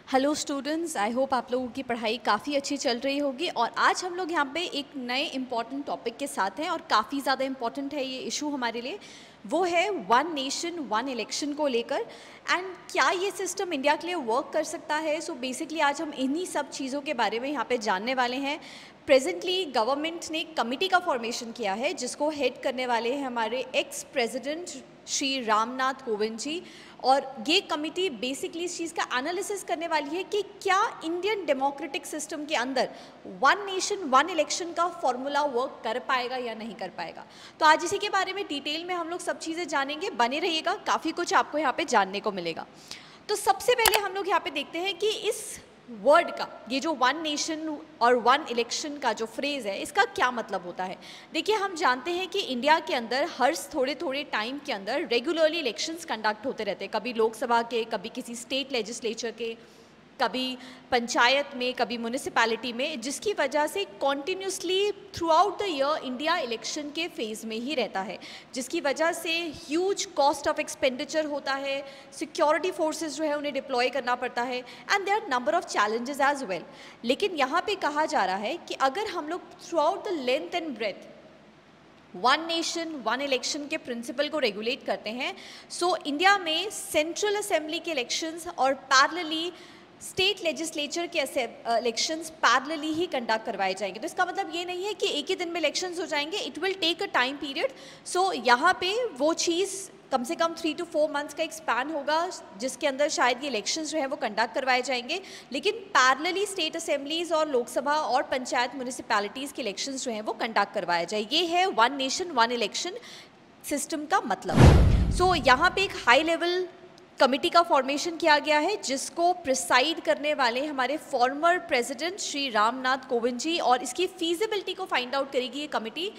Hello students, I hope आप लोगों की पढ़ाई काफ़ी अच्छी चल रही होगी। और आज हम लोग यहाँ पे एक नए इम्पॉर्टेंट टॉपिक के साथ हैं और काफ़ी ज़्यादा इम्पॉर्टेंट है ये इशू हमारे लिए। वो है वन नेशन वन इलेक्शन को लेकर। एंड क्या ये सिस्टम इंडिया के लिए वर्क कर सकता है। सो बेसिकली आज हम इन्हीं सब चीज़ों के बारे में यहाँ पे जानने वाले हैं। प्रेजेंटली गवर्नमेंट ने एक कमिटी का फॉर्मेशन किया है जिसको हेड करने वाले हैं हमारे एक्स प्रेसिडेंट श्री रामनाथ कोविंद जी। और ये कमिटी बेसिकली इस चीज़ का एनालिसिस करने वाली है कि क्या इंडियन डेमोक्रेटिक सिस्टम के अंदर वन नेशन वन इलेक्शन का फॉर्मूला वर्क कर पाएगा या नहीं कर पाएगा। तो आज इसी के बारे में डिटेल में हम लोग सब चीज़ें जानेंगे, बने रहिएगा, काफ़ी कुछ आपको यहाँ पे जानने को मिलेगा। तो सबसे पहले हम लोग यहाँ पे देखते हैं कि इस वर्ड का, ये जो वन नेशन और वन इलेक्शन का जो फ्रेज़ है, इसका क्या मतलब होता है। देखिए, हम जानते हैं कि इंडिया के अंदर हर थोड़े थोड़े टाइम के अंदर रेगुलरली इलेक्शंस कंडक्ट होते रहते हैं। कभी लोकसभा के, कभी किसी स्टेट लेजिस्लेचर के, कभी पंचायत में, कभी म्यूनिसिपैलिटी में, जिसकी वजह से continuously through out the year India election के फेज़ में ही रहता है, जिसकी वजह से ह्यूज कॉस्ट ऑफ एक्सपेंडिचर होता है, सिक्योरिटी फोर्सेस जो है उन्हें डिप्लॉय करना पड़ता है, and there are number of challenges as well. लेकिन यहाँ पे कहा जा रहा है कि अगर हम लोग throughout the length and breadth one nation one election के प्रिंसिपल को रेगुलेट करते हैं, सो इंडिया में सेंट्रल असेंबली के इलेक्शंस और पैरेलली स्टेट लेजिस्लेचर के इलेक्शंस पैरेलली ही कंडक्ट करवाए जाएंगे। तो इसका मतलब ये नहीं है कि एक ही दिन में इलेक्शंस हो जाएंगे, it will take a time period. So यहाँ पे वो चीज़ कम से कम 3 to 4 मंथ्स का एक स्पैन होगा जिसके अंदर शायद ये इलेक्शंस जो है वो कंडक्ट करवाए जाएंगे। लेकिन पैरेलली स्टेट असेंबलीज और लोकसभा और पंचायत म्यूनिसिपैलिटीज़ के इलेक्शंस जो हैं वो कंडक्ट करवाया जाए। ये है one nation one election system का मतलब। सो यहाँ पे एक हाई लेवल कमिटी का फॉर्मेशन किया गया है जिसको प्रिसाइड करने वाले हमारे फॉर्मर प्रेसिडेंट श्री रामनाथ कोविंद जी, और इसकी फीजिबिलिटी को फाइंड आउट करेगी ये कमिटी,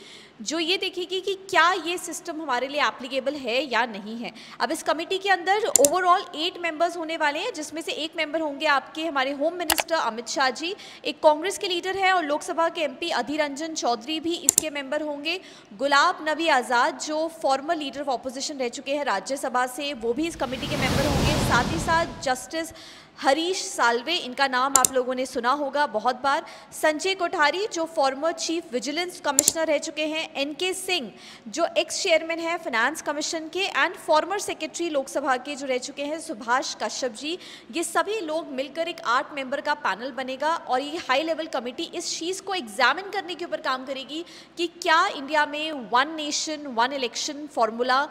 जो ये देखेगी कि क्या ये सिस्टम हमारे लिए एप्लीकेबल है या नहीं है। अब इस कमिटी के अंदर ओवरऑल 8 मेंबर्स होने वाले हैं, जिसमें से एक मेंबर होंगे आपके हमारे होम मिनिस्टर अमित शाह जी, एक कांग्रेस के लीडर है और लोकसभा के एमपी अधीर रंजन चौधरी भी इसके मेंबर होंगे। गुलाब नबी आज़ाद जो फॉर्मर लीडर ऑफ ऑपोजिशन रह चुके हैं राज्यसभा से, वो भी इस कमेटी के मेंबर होंगे। साथ ही साथ जस्टिस हरीश साल्वे, इनका नाम आप लोगों ने सुना होगा बहुत बार। संजय कोठारी जो फॉर्मर चीफ विजिलेंस कमिश्नर रह चुके हैं। एनके सिंह जो एक्स चेयरमैन है फाइनेंस कमीशन के, एंड फॉर्मर सेक्रेटरी लोकसभा के जो रह चुके हैं सुभाष कश्यप जी। ये सभी लोग मिलकर एक 8 मेंबर का पैनल बनेगा और ये हाई लेवल कमेटी इस चीज़ को एग्जामिन करने के ऊपर काम करेगी कि क्या इंडिया में one nation one election formula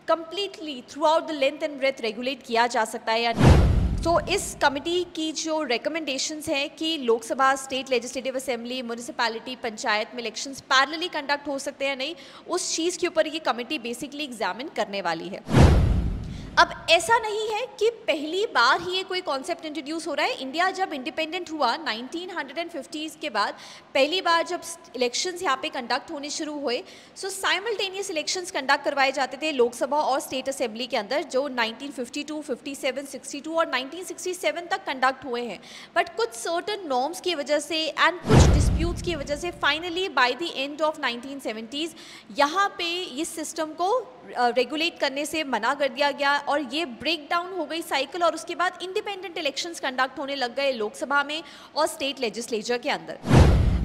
completely throughout the length and breadth regulate किया जा सकता है या नहीं। तो इस कमिटी की जो रिकमेंडेशंस हैं कि Lok Sabha, state legislative assembly, municipality, panchayat में इलेक्शंस पैरेलली कंडक्ट हो सकते हैं या नहीं, उस चीज़ के ऊपर ये कमिटी बेसिकली एग्जामिन करने वाली है। अब ऐसा नहीं है कि पहली बार ही ये कोई कॉन्सेप्ट इंट्रोड्यूस हो रहा है। इंडिया जब इंडिपेंडेंट हुआ 1950s के बाद, पहली बार जब इलेक्शंस यहाँ पे कंडक्ट होने शुरू हुए, सो साइमल्टेनियस इलेक्शंस कंडक्ट करवाए जाते थे लोकसभा और स्टेट असेंबली के अंदर, जो 1952, 57, 62 और 1967 तक कंडक्ट हुए हैं। बट कुछ सर्टन नॉर्म्स की वजह से एंड कुछ डिस्प्यूट्स की वजह से finally by the end of 1970s यहाँ पे इस सिस्टम को रेगुलेट करने से मना कर दिया गया और ये ब्रेक डाउन हो गई साइकिल, और उसके बाद इंडिपेंडेंट इलेक्शंस कंडक्ट होने लग गए लोकसभा में और स्टेट लेजिस्लेचर के अंदर।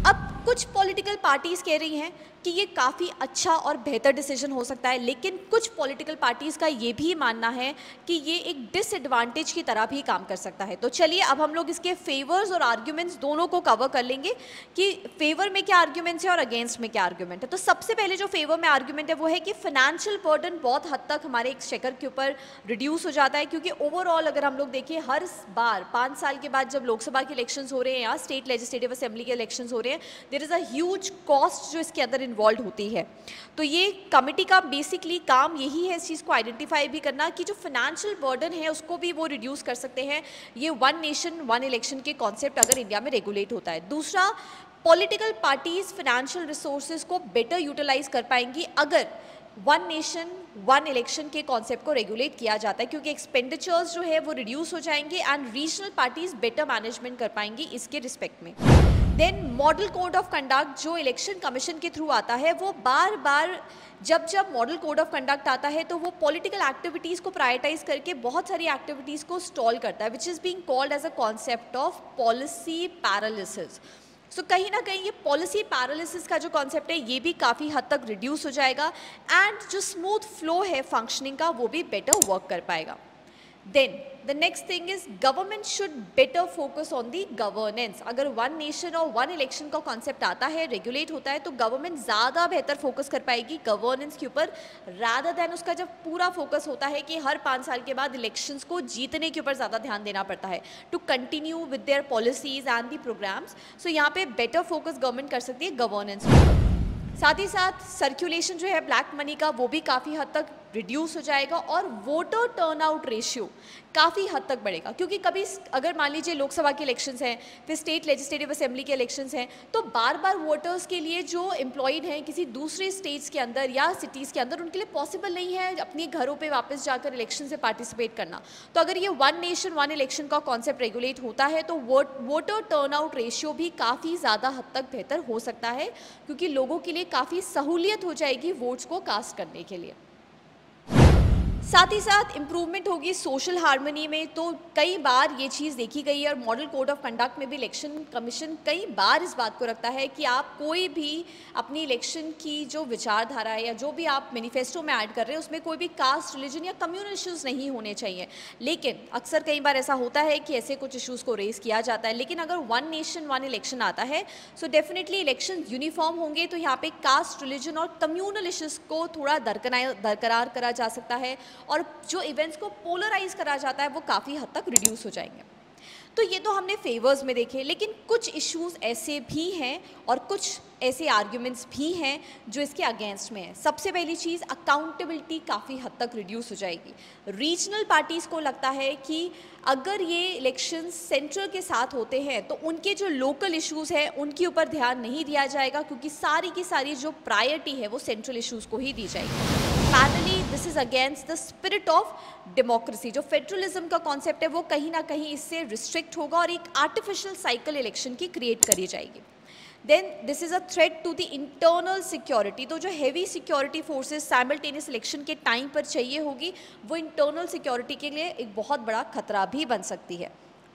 अब कुछ पॉलिटिकल पार्टीज कह रही हैं कि ये काफ़ी अच्छा और बेहतर डिसीजन हो सकता है, लेकिन कुछ पॉलिटिकल पार्टीज़ का ये भी मानना है कि ये एक डिसएडवांटेज की तरह भी काम कर सकता है। तो चलिए अब हम लोग इसके फेवर्स और आर्ग्यूमेंट्स दोनों को कवर कर लेंगे कि फेवर में क्या आर्ग्यूमेंट्स है और अगेंस्ट में क्या आर्ग्यूमेंट है। तो सबसे पहले जो फेवर में आर्ग्यूमेंट है वो है कि फाइनेंशियल बर्डन बहुत हद तक हमारे एक्सचेकर के ऊपर रिड्यूस हो जाता है, क्योंकि ओवरऑल अगर हम लोग देखें हर बार 5 साल के बाद जब लोकसभा के इलेक्शंस हो रहे हैं या स्टेट लेजिस्लेटिव असेंबली के इलेक्शंस हो रहे हैं, there is a huge cost जो इसके अंदर इन्वॉल्व होती है। तो ये कमिटी का बेसिकली काम यही है, इस चीज़ को आइडेंटिफाई भी करना कि जो फाइनेंशियल बर्डन है उसको भी वो रिड्यूस कर सकते हैं ये वन नेशन वन इलेक्शन के कॉन्सेप्ट अगर इंडिया में रेगुलेट होता है। दूसरा, पॉलिटिकल पार्टीज फाइनेंशियल रिसोर्सेज को बेटर यूटिलाइज कर पाएंगी अगर वन नेशन वन इलेक्शन के कॉन्सेप्ट को रेगुलेट किया जाता है, क्योंकि एक्सपेंडिचर्स जो है वो रिड्यूस हो जाएंगे and regional parties better management कर पाएंगी इसके रिस्पेक्ट में। Then model code of conduct जो इलेक्शन कमीशन के थ्रू आता है, वो बार बार जब जब मॉडल कोड ऑफ कंडक्ट आता है तो वो पॉलिटिकल एक्टिविटीज़ को प्रायोरिटाइज करके बहुत सारी एक्टिविटीज़ को स्टॉल करता है, which is being called as a concept of policy paralysis. So कहीं ना कहीं ये पॉलिसी पैरालिसिस का जो कॉन्सेप्ट है ये भी काफ़ी हद तक रिड्यूस हो जाएगा एंड जो स्मूथ फ्लो है फंक्शनिंग का वो भी बेटर वर्क कर पाएगा। Then the next thing is government should better focus on the governance. अगर वन नेशन और वन इलेक्शन का कॉन्सेप्ट आता है, रेगुलेट होता है, तो गवर्नमेंट ज़्यादा बेहतर फोकस कर पाएगी गवर्नेंस के ऊपर, रादर देन उसका जब पूरा फोकस होता है कि हर 5 साल के बाद इलेक्शंस को जीतने के ऊपर ज़्यादा ध्यान देना पड़ता है to continue with their policies and the programmes. So यहाँ पे बेटर फोकस गवर्नमेंट कर सकती है गवर्नेंस के ऊपर। साथ ही साथ सर्कुलेशन जो है ब्लैक मनी का वो भी काफ़ी हद तक रिड्यूस हो जाएगा और वोटर टर्नआउट रेशियो काफ़ी हद तक बढ़ेगा, क्योंकि कभी अगर मान लीजिए लोकसभा के इलेक्शंस हैं, फिर स्टेट लेजिस्लेटिव असेंबली के इलेक्शंस हैं, तो बार बार वोटर्स के लिए जो एम्प्लॉयड हैं किसी दूसरे स्टेट्स के अंदर या सिटीज़ के अंदर, उनके लिए पॉसिबल नहीं है अपने घरों पे वापस जाकर इलेक्शन से पार्टिसिपेट करना। तो अगर ये वन नेशन वन इलेक्शन का कॉन्सेप्ट रेगुलेट होता है तो वोटर टर्नआउट रेशियो भी काफ़ी ज़्यादा हद तक बेहतर हो सकता है, क्योंकि लोगों के लिए काफ़ी सहूलियत हो जाएगी वोट्स को कास्ट करने के लिए। साथ ही साथ इम्प्रूवमेंट होगी सोशल हार्मनी में। तो कई बार ये चीज़ देखी गई है और मॉडल कोड ऑफ कंडक्ट में भी इलेक्शन कमीशन कई बार इस बात को रखता है कि आप कोई भी अपनी इलेक्शन की जो विचारधारा है या जो भी आप मैनिफेस्टो में ऐड कर रहे हैं उसमें कोई भी कास्ट, रिलीजन या कम्युनल इश्यूज़ नहीं होने चाहिए। लेकिन अक्सर कई बार ऐसा होता है कि ऐसे कुछ इश्यूज़ को रेज़ किया जाता है, लेकिन अगर वन नेशन वन इलेक्शन आता है सो डेफिनेटली इलेक्शन यूनिफॉर्म होंगे, तो यहाँ पे कास्ट, रिलीजन और कम्युनल इश्यूज़ को थोड़ा दरकरार करा जा सकता है और जो इवेंट्स को पोलराइज करा जाता है वो काफ़ी हद तक रिड्यूस हो जाएंगे। तो ये तो हमने फेवर्स में देखे, लेकिन कुछ इश्यूज ऐसे भी हैं और कुछ ऐसे आर्ग्यूमेंट्स भी हैं जो इसके अगेंस्ट में है। सबसे पहली चीज़, अकाउंटेबिलिटी काफ़ी हद तक रिड्यूस हो जाएगी। रीजनल पार्टीज़ को लगता है कि अगर ये इलेक्शन सेंट्रल के साथ होते हैं तो उनके जो लोकल इश्यूज़ हैं उनके ऊपर ध्यान नहीं दिया जाएगा, क्योंकि सारी की सारी जो प्रायोरिटी है वो सेंट्रल इश्यूज़ को ही दी जाएगी। Parallelly this is against the spirit of democracy. जो फेडरलिज्म का कॉन्सेप्ट है वो कहीं ना कहीं इससे रिस्ट्रिक्ट होगा और एक आर्टिफिशियल साइकिल इलेक्शन की क्रिएट करी जाएगी। Then this is a threat to the internal security. तो जो heavy security forces simultaneous election के टाइम पर चाहिए होगी वो इंटरनल सिक्योरिटी के लिए एक बहुत बड़ा खतरा भी बन सकती है।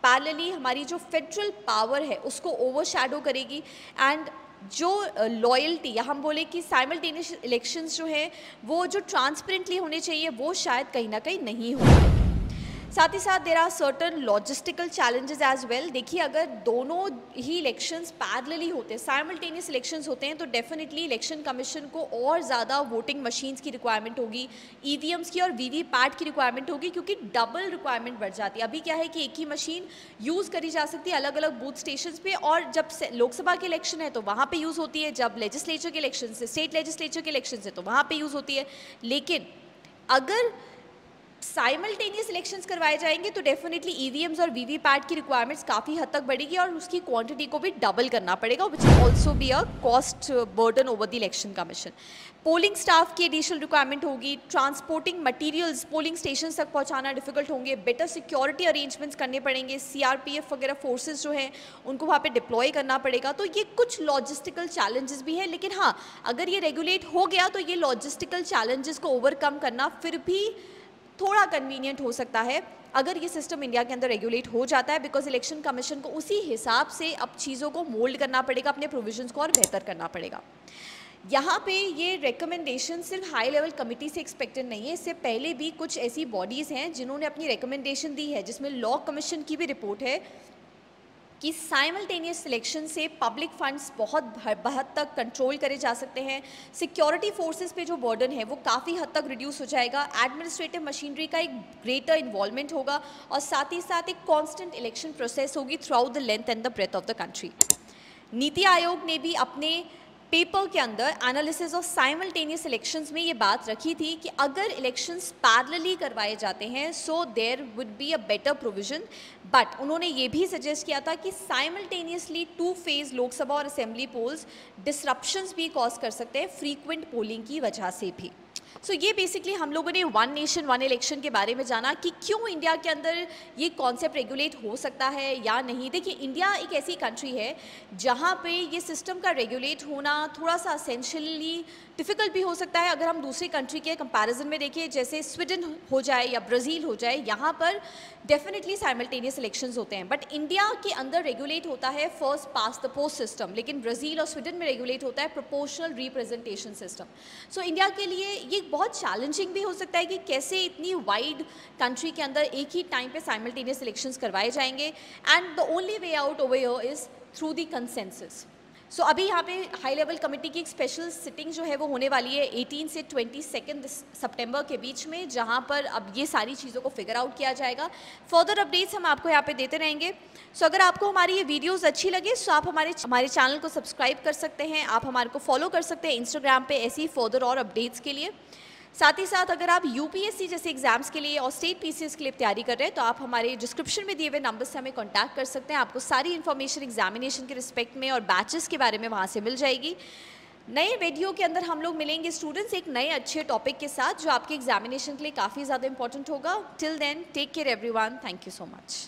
पैरेलली हमारी जो फेडरल पावर है उसको ओवरशैडो करेगी एंड जो लॉयल्टी या हम बोले कि साइमल्टेनियस इलेक्शंस जो हैं वो जो ट्रांसपेरेंटली होने चाहिए वो शायद कहीं ना कहीं नहीं हो पाएंगे। साथ ही साथ there are certain logistical challenges as well. देखिए, अगर दोनों ही इलेक्शंस पैरेलली होते हैं, साइमल्टेनियस इलेक्शंस होते हैं, तो डेफिनेटली इलेक्शन कमीशन को और ज़्यादा वोटिंग मशीन्स की रिक्वायरमेंट होगी, ईवीएम्स की और वीवीपैट की रिक्वायरमेंट होगी, क्योंकि डबल रिक्वायरमेंट बढ़ जाती है। अभी क्या है कि एक ही मशीन यूज़ करी जा सकती है अलग अलग बूथ स्टेशन पे, और जब लोकसभा के इलेक्शन है तो वहाँ पर यूज़ होती है, जब लेजिस्लेचर के इलेक्शन से, स्टेट लेजिस्लेचर के इलेक्शन से, तो वहाँ पर यूज़ होती है। लेकिन अगर साइमल्टेनियस इलेक्शंस करवाए जाएंगे तो डेफिनेटली ईवीएम्स और वीवीपैट की रिक्वायरमेंट्स काफ़ी हद तक बढ़ेगी और उसकी क्वांटिटी को भी डबल करना पड़ेगा, which will also be a cost burden over the election commission. Polling staff की एडिशनल रिक्वायरमेंट होगी, ट्रांसपोर्टिंग मटीरियल्स पोलिंग स्टेशन तक पहुंचाना डिफिकल्ट होंगे, बेटर सिक्योरिटी अरेंजमेंट्स करने पड़ेंगे, सीआरपीएफ वगैरह फोर्सेज जो हैं उनको वहाँ पे डिप्लॉय करना पड़ेगा। तो ये कुछ लॉजिस्टिकल चैलेंजेस भी हैं, लेकिन हाँ, अगर ये रेगुलेट हो गया तो ये लॉजिस्टिकल चैलेंजेस को ओवरकम करना फिर भी थोड़ा कन्वीनियंट हो सकता है अगर ये सिस्टम इंडिया के अंदर रेगुलेट हो जाता है, बिकॉज इलेक्शन कमीशन को उसी हिसाब से अब चीज़ों को मोल्ड करना पड़ेगा, अपने प्रोविजंस को और बेहतर करना पड़ेगा। यहाँ पे ये रिकमेंडेशन सिर्फ हाई लेवल कमेटी से एक्सपेक्टेड नहीं है, इससे पहले भी कुछ ऐसी बॉडीज़ हैं जिन्होंने अपनी रिकमेंडेशन दी है, जिसमें लॉ कमीशन की भी रिपोर्ट है कि साइमल्टेनियस सिलेक्शन से पब्लिक फंड्स बहुत हद तक कंट्रोल करे जा सकते हैं, सिक्योरिटी फोर्सेस पे जो बर्डन है वो काफ़ी हद तक रिड्यूस हो जाएगा, एडमिनिस्ट्रेटिव मशीनरी का एक ग्रेटर इन्वॉल्वमेंट होगा और साथ ही साथ एक कांस्टेंट इलेक्शन प्रोसेस होगी throughout the length and the breadth of the country. NITI Aayog ने भी अपने पेपर के अंदर एनालिसिस ऑफ साइमल्टेनियस इलेक्शंस में ये बात रखी थी कि अगर इलेक्शंस पैरेलली करवाए जाते हैं so there would be a better provision, but उन्होंने ये भी सजेस्ट किया था कि साइमल्टेनियसली 2 फेज लोकसभा और असेंबली पोल्स डिसरप्शंस भी कॉज कर सकते हैं फ्रीक्वेंट पोलिंग की वजह से भी। सो ये बेसिकली हम लोगों ने वन नेशन वन इलेक्शन के बारे में जाना कि क्यों इंडिया के अंदर ये कॉन्सेप्ट रेगुलेट हो सकता है या नहीं। देखिए, इंडिया एक ऐसी कंट्री है जहाँ पे ये सिस्टम का रेगुलेट होना थोड़ा सा असेंशियली डिफ़िकल्ट भी हो सकता है। अगर हम दूसरी कंट्री के कंपैरिजन में देखें, जैसे स्वीडन हो जाए या ब्राज़ील हो जाए, यहाँ पर डेफिनेटली साइमल्टेनियस इलेक्शंस होते हैं, बट इंडिया के अंदर रेगुलेट होता है first pass the post system, लेकिन ब्राज़ील और स्वीडन में रेगुलेट होता है proportional representation system. So India के लिए ये बहुत चैलेंजिंग भी हो सकता है कि कैसे इतनी वाइड कंट्री के अंदर एक ही टाइम पे साइमल्टेनियस इलेक्शंस करवाए जाएंगे, and the only way out over here is through the consensus. So अभी यहाँ पे हाई लेवल कमेटी की एक स्पेशल सिटिंग जो है वो होने वाली है 18 से 22 सितंबर के बीच में, जहाँ पर अब ये सारी चीज़ों को फिगर आउट किया जाएगा। फर्दर अपडेट्स हम आपको यहाँ पे देते रहेंगे। सो अगर आपको हमारी ये वीडियोस अच्छी लगे तो आप हमारे चैनल को सब्सक्राइब कर सकते हैं, आप हमारे को फॉलो कर सकते हैं इंस्टाग्राम पे ऐसी फर्दर और अपडेट्स के लिए। साथ ही साथ अगर आप यूपीएससी जैसे एग्जाम्स के लिए और स्टेट पीसीएस के लिए तैयारी कर रहे हैं तो आप हमारे डिस्क्रिप्शन में दिए हुए नंबर से हमें कांटेक्ट कर सकते हैं। आपको सारी इन्फॉर्मेशन एग्जामिनेशन के रिस्पेक्ट में और बैचेस के बारे में वहाँ से मिल जाएगी। नए वीडियो के अंदर हम लोग मिलेंगे स्टूडेंट्स एक नए अच्छे टॉपिक के साथ जो आपके एग्जामिनेशन के लिए काफ़ी ज़्यादा इंपॉर्टेंट होगा। Till then take care everyone, thank you so much.